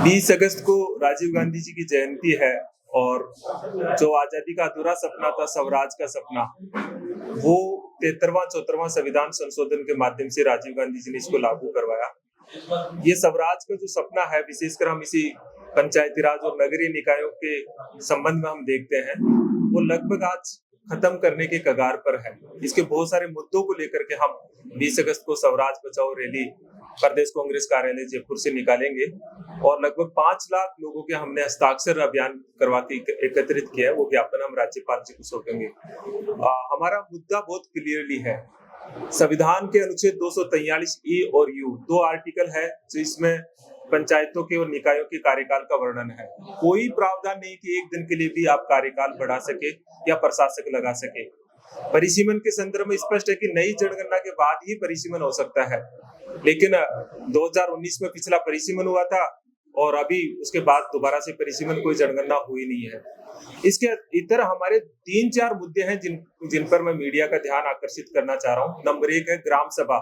20 अगस्त को राजीव गांधी जी की जयंती है और जो आजादी का अधूरा सपना था, स्वराज का सपना, वो 73वां 74वां संविधान संशोधन के माध्यम से राजीव गांधी जी ने इसको लागू करवाया। ये स्वराज का जो सपना है, विशेषकर हम इसी पंचायती राज और नगरीय निकायों के संबंध में हम देखते हैं, वो लगभग आज खत्म करने के कगार पर है। इसके बहुत सारे मुद्दों को लेकर के हम 20 अगस्त को स्वराज बचाओ रैली प्रदेश कांग्रेस कार्यालय जयपुर से निकालेंगे और लगभग 5 लाख लोगों के हमने हस्ताक्षर अभियान करवा के एकत्रित किया है। वो ज्ञापन हम राज्यपाल जी को सौंपेंगे। हमारा मुद्दा बहुत क्लियरली है। संविधान के अनुच्छेद 243 ए और यू 2 आर्टिकल है जिसमें पंचायतों के और निकायों के कार्यकाल का वर्णन है। कोई प्रावधान नहीं कि एक दिन के लिए भी आप कार्यकाल बढ़ा सके या प्रशासक लगा सके। परिसीमन के संदर्भ में स्पष्ट है कि नई जनगणना के बाद ही परिसीमन हो सकता है, लेकिन 2019 में पिछला परिसीमन हुआ था और अभी उसके बाद दोबारा से परिसीमन कोई जनगणना हुई नहीं है। इसके इतर हमारे 3-4 मुद्दे हैं जिन पर मैं मीडिया का ध्यान आकर्षित करना चाह रहा हूँ। नंबर 1 है ग्राम सभा।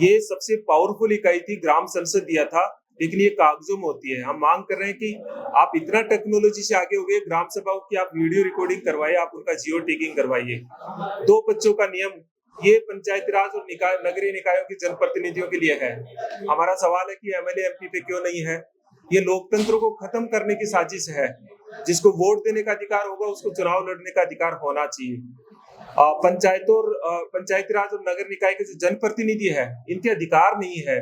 ये सबसे पावरफुल इकाई थी, ग्राम संसद दिया था, लेकिन ये कागजों में होती है। हम मांग कर रहे हैं कि आप इतना टेक्नोलॉजी से आगे हो गए, ग्राम सभाओं की आप वीडियो रिकॉर्डिंग करवाइए, आप उनका जियो टैगिंग करवाइए। 2 बच्चों का नियम, ये पंचायती राज और नगरीय निकायों के जनप्रतिनिधियों के लिए है। हमारा सवाल है कि एमएलए एमपी पे क्यों नहीं है? ये लोकतंत्र को खत्म करने की साजिश है। जिसको वोट देने का अधिकार होगा उसको चुनाव लड़ने का अधिकार होना चाहिए। पंचायती राज और नगर निकाय के जो जनप्रतिनिधि है, इनके अधिकार नहीं है।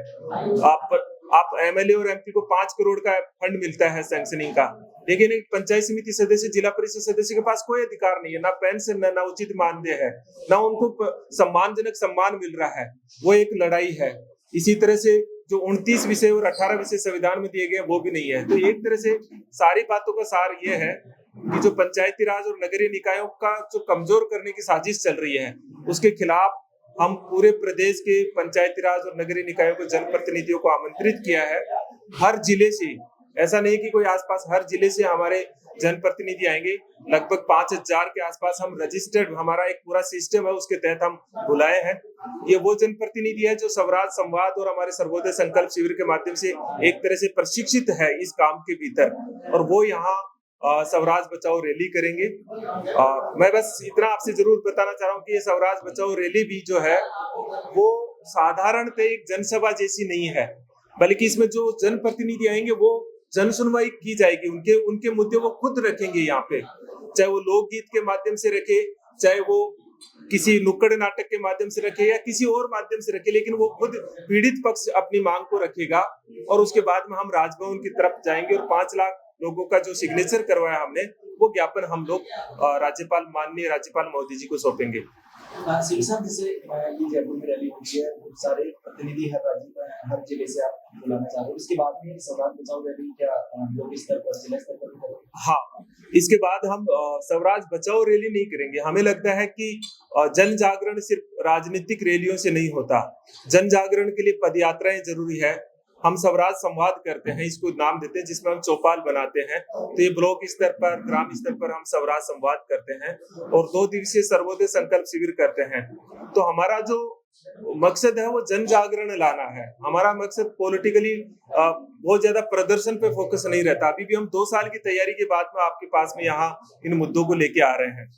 आप एमएलए और एमपी को 5 करोड़ का फंड मिलता है सैंक्शनिंग का, लेकिन एक पंचायत समिति सदस्य, जिला परिषद सदस्य के पास कोई अधिकार नहीं है, ना पेंशन, ना उचित मानदेय है, ना उनको सम्मानजनक सम्मान मिल रहा है। वो एक लड़ाई है। इसी तरह से जो 29 विषय और 18 विषय संविधान में दिए गए वो भी नहीं है। तो एक तरह से सारी बातों का सार ये है कि जो पंचायती राज और नगरीय निकायों का जो कमजोर करने की साजिश चल रही है, उसके खिलाफ हम पूरे प्रदेश के पंचायती राज और नगरीय निकायों के जनप्रतिनिधियों को आमंत्रित किया है। हर जिले से, ऐसा नहीं कि कोई आसपास, हर जिले से हमारे जनप्रतिनिधि आएंगे। लगभग 5000 के आसपास हम रजिस्टर्ड, हमारा एक पूरा सिस्टम है, उसके तहत हम बुलाए हैं। ये वो जनप्रतिनिधि है जो स्वराज संवाद और हमारे सर्वोदय संकल्प शिविर के माध्यम से एक तरह से प्रशिक्षित है इस काम के भीतर, और वो यहाँ स्वराज बचाओ रैली करेंगे। मैं बस इतना आपसे जरूर बताना चाह रहा हूँ कि ये स्वराज बचाओ रैली भी जो है वो साधारणतः एक जनसभा जैसी नहीं है, बल्कि इसमें जो जनप्रतिनिधि आएंगे वो जन सुनवाई की जाएगी। उनके मुद्दे वो खुद रखेंगे यहाँ पे, चाहे वो लोकगीत के माध्यम से रखे, चाहे वो किसी नुक्कड़ नाटक के माध्यम से रखे या किसी और माध्यम से रखे, लेकिन वो खुद पीड़ित पक्ष अपनी मांग को रखेगा। और उसके बाद में हम राजभवन की तरफ जाएंगे और 5 लाख लोगों का जो सिग्नेचर करवाया हमने, वो ज्ञापन हम लोग माननीय राज्यपाल मोदी जी को सौंपेंगे। जैसे ये जयपुर में रैली होती है, बहुत सारे प्रतिनिधि हर राज्य में, हर जिले से आप बुलाना चाह रहे हो, इसके बाद में स्वराज बचाओ रैली क्या लोक स्तर पर, जिला स्तर पर करेंगे? हाँ, इसके बाद हम स्वराज बचाओ रैली नहीं करेंगे। हमें लगता है कि जन जागरण सिर्फ राजनीतिक रैलियों से नहीं होता। जन जागरण के लिए पदयात्राएं जरूरी है। हम स्वराज संवाद करते हैं, इसको नाम देते हैं, जिसमें हम चौपाल बनाते हैं। तो ये ब्लॉक स्तर पर, ग्राम स्तर पर हम स्वराज संवाद करते हैं और 2 दिवसीय सर्वोदय संकल्प शिविर करते हैं। तो हमारा जो मकसद है वो जन जागरण लाना है। हमारा मकसद पॉलिटिकली बहुत ज्यादा प्रदर्शन पे फोकस नहीं रहता। अभी भी हम 2 साल की तैयारी के बाद में आपके पास में यहाँ इन मुद्दों को लेके आ रहे हैं।